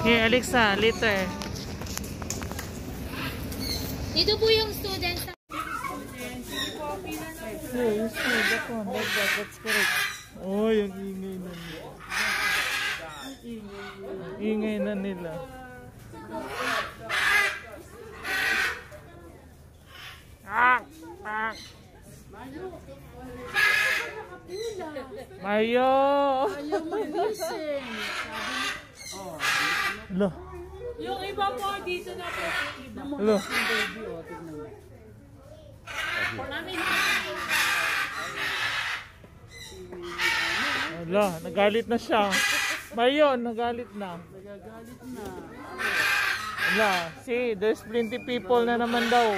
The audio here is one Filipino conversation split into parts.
Here, Alexa, later. Dito po yung students. Here, you see, that one, like that, that's correct. Oh, yung ingay na nila. Ingay na nila. Mayo! Ayaw mo listen. Lo. Yung iba po dito na po. Lo. Lo, nagalit na siya. Mayo, nagalit na. Nagagalit na. Wala, see, there's plenty people na naman daw.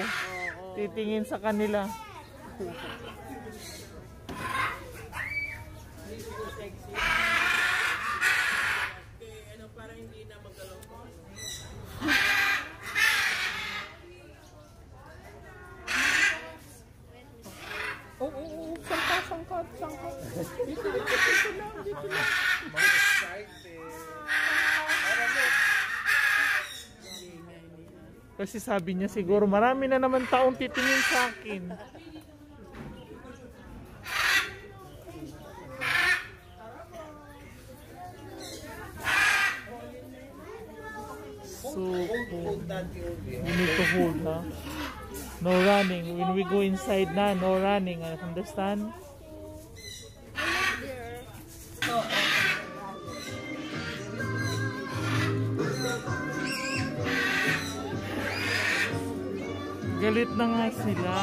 Titingin sa kanila. Oo, sangka. Dito lang. Kasi sabi niya siguro marami na naman taong titingin sa akin. So, we need to hold, huh? No running. When we go inside na, no running. Understand? Galit na nga sila.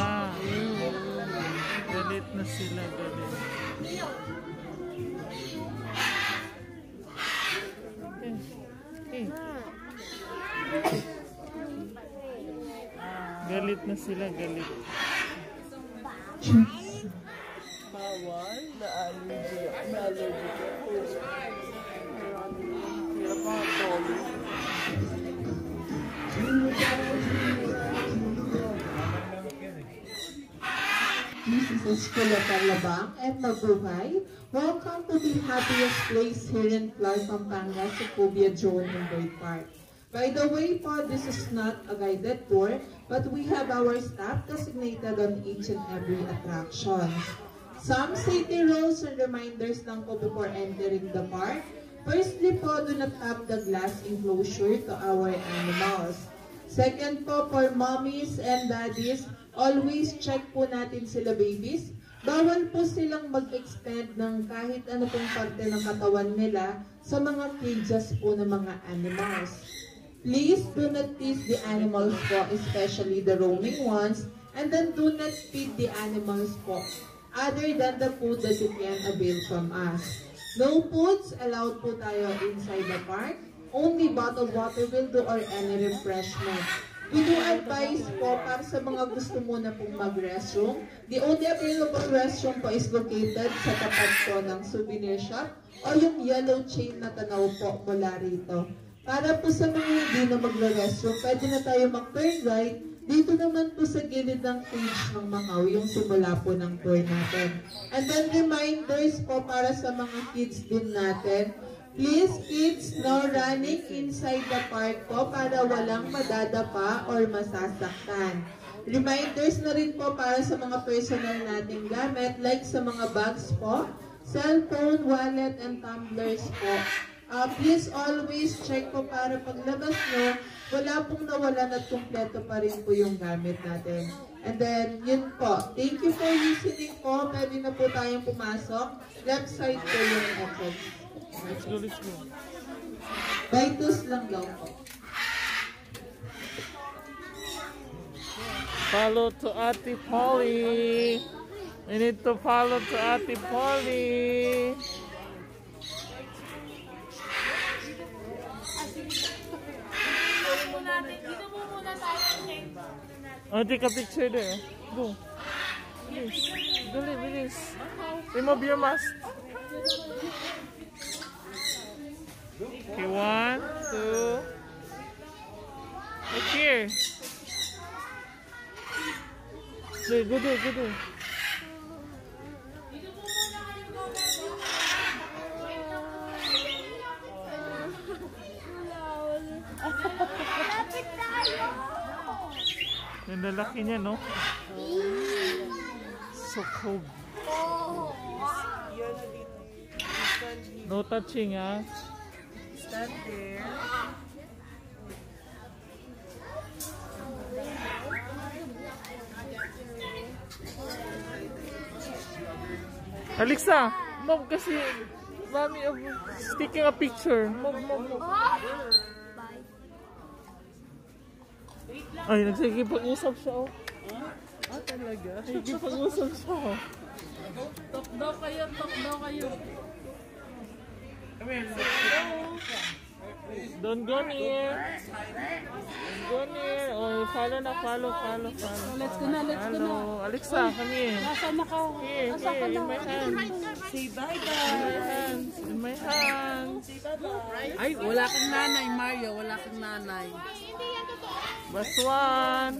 Galit na sila, galit. Galit na sila, galit. Bawal na allergy ako. Hirap mga trolley. This is Escola Talabang and Mabuhay. Welcome to the happiest place here in Clark, Pampanga, Sucubia Zone in Boyd Park. By the way po, this is not a guided tour, but we have our staff designated on each and every attraction. Some safety rules and reminders lang po before entering the park. Firstly po, do not tap the glass enclosure to our animals. Second po, for mommies and daddies, always check po natin sila babies. Bawal po silang mag-expand ng kahit ano pong parte ng katawan nila sa mga cages po ng mga animals. Please do not tease the animals po, especially the roaming ones, and then do not feed the animals po, other than the food that you can avail from us. No foods allowed po tayo inside the park. Only bottled water will do or any refreshment. We do advise po para sa mga gusto muna pong mag-restroom. The only available restroom po is located sa tapat po ng souvenir shop o yung yellow chain na tanaw po mula rito. Para po sa mga hindi na magre-restroom, pwede na tayo mag-turn right. Dito naman po sa gilid ng cage ng Macau, yung simula po ng tour natin. And then reminders po para sa mga kids din natin. Please, kids, no running inside the park po para walang madadapa or masasaktan. Reminders na rin po para sa mga personal nating gamit like sa mga bags po, cellphone, wallet, and tumblers po. Please always check po para paglabas nyo, wala pong nawalan at kumpleto pa rin po yung gamit natin. And then, yun po. Thank you for listening po. Pwede na po tayong pumasok. Left side po yung entrance. Let's go, let's go. Vitus lang daw po. Follow to Ate Polly. We need to follow to Ate Polly. Dito po muna tayo. Oh, take a picture there. Go. Bilis. Dali, bilis. Remove your mask. Okay, 1, 2. Look here. Go there. lalaki niya, no? So cold. No touching, ha? Stand there. Alexa, move kasi. Mami, taking a picture. Move. Ay, nagsikipag-usap siya, oh. Ah, talaga? Nagsikipag-usap siya, oh. Talk daw kayo. Don't go near. Oh, follow. Let's go na. Follow. Alexa, come here. Nasaan na ka? Here, in my hands. Say bye-bye. In my hands. Ay, wala kang nanay, Mario. Wala kang nanay. Baswan.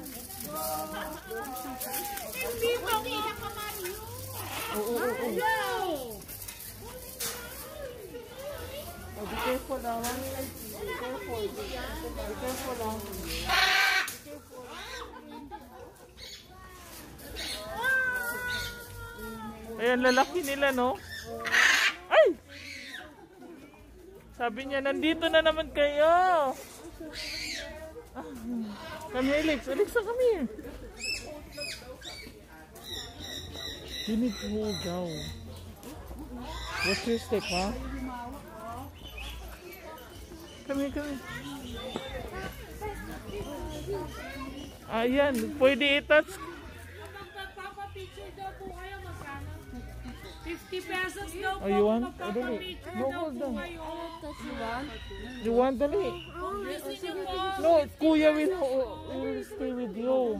Hindi mo kinakaman yun. Oh, be careful now. Be careful now. Ayan, lalaki nila, no? Ay! Sabi niya, nandito na naman kayo. Come here, Alex. Alexa, come here. You need to hold down. What's your step, huh? Come here. Ayan, pwede i-touch. Magpapapicture daw po kayo, magkano? 50 pesos daw po. Oh, you want? Oh, dali. Magpapapicture No, daw hold po on. kayo. You want, dali. Gusto niyo po. No, Kuya will stay with you.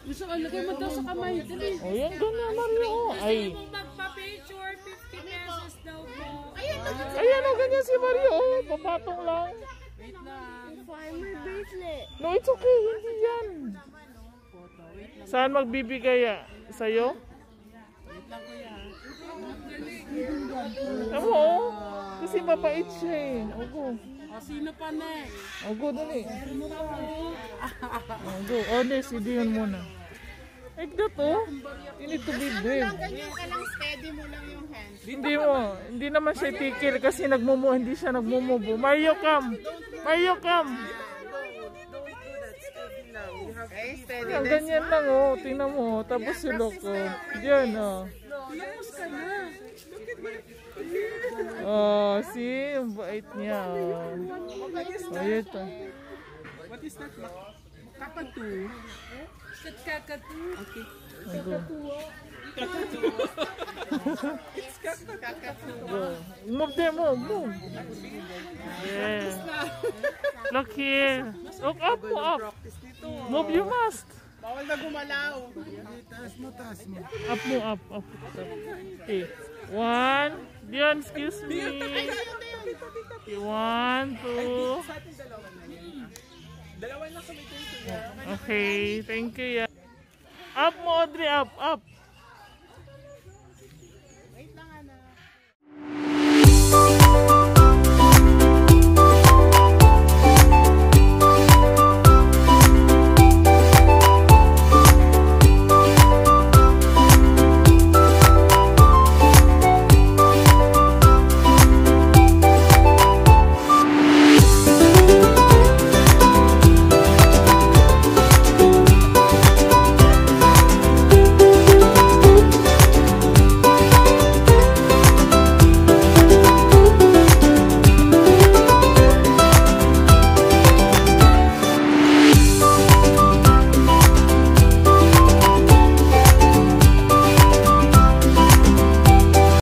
Gusto ka, lagay mo daw sa kamay. Dali. Oh, yan, ganyan, Mario. Ay. Gusto niyo po magpapicture, 50 pesos daw po. Ayan, oh, ganyan si Mario. Oh, papatong lang. Wait lang. Farmer bracelet. No, it's okay. Hindi yan. Saan magbibigay sa'yo? Wait lang, kuya. Tama, oh. Kasi mapait siya eh. Ogo. O, sino pa next? Ogo, dali. Ogo. Oh, next, hindi yun muna. Like that, oh. You need to be brave. Kailang steady mo lang yung hands. Hindi naman siya tikil kasi hindi siya nagmumubo. Mario, come. Yan, ganyan lang, oh. Tingnan mo, oh. Tapos silok, oh. Diyan, oh. Oh, see? Ang bait niya, oh. Oh, ito. What is that? Kakatu. Kakatu. Okay. Go. Move there, move. Yeah. Look here. Look up. Move, you must. Bawal na gumalaw. Up. Okay. 1. Diyan, excuse me. 1, 2. Dalawa lang kami dito. Okay, thank you. Up mo, Audrey, up.